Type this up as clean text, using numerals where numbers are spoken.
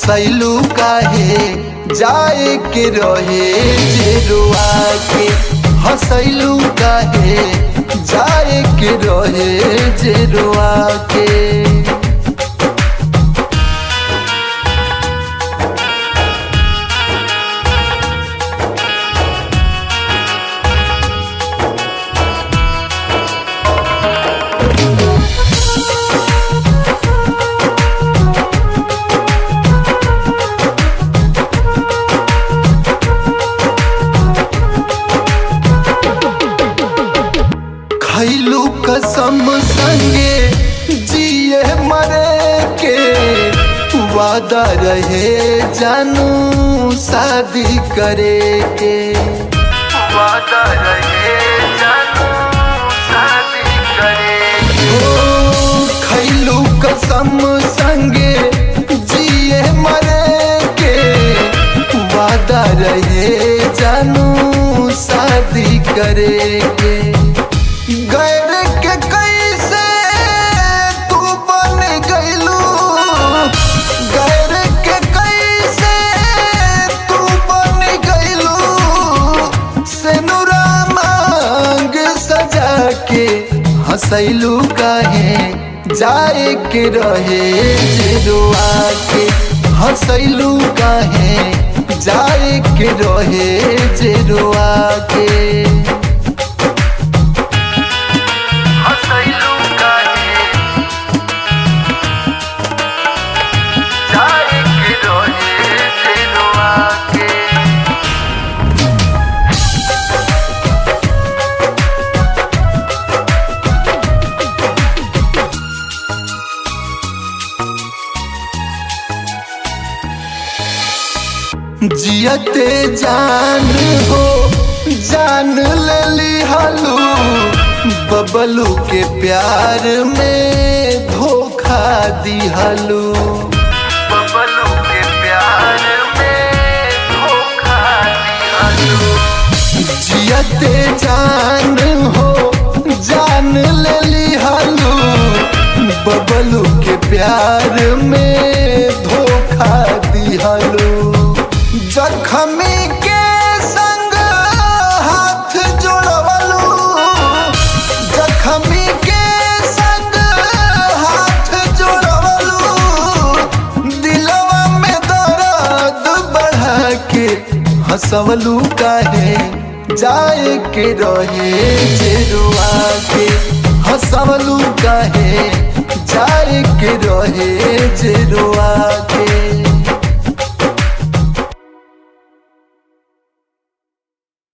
हंसैलू काहे जाए के रहे जेरुआ के, हंसैलू काहे जाए के रहे जेरुआ के। खैलू कसम संगे जिए मरे के, वादा रहे जानू शादी करे के, वादा रहे जानू शादी करे के। खैलू कसम संगे जिए मरे के, वादा रहे जानू शादी करे के। गैर के कैसे तू बन गईलू, गैर के कैसे तू बन गईलू, सेनुरा मांग सजा के हंसैलू काहे जाए के रहे जेरुआ के, हंसैलू काहे जाए के रहे जेरुआ के। जियते जान हो जान ले लिहालू, बबलू के प्यार में धोखा दिहालू, बबलू के प्यार में धोखा दिहालू। जियते जान हो जान ले लिहालू, बबलू के प्यार में धोखा दिहालू। जख्मी के संग हाथ जोड़वलू, जख्मी के संग हाथ जोड़वलू, दिलवा में दर्द बढ़ा के हंसवलू काहे जाए के रहे जेरुआ के, हंसवलू काहे जाए के रहे जेरुआ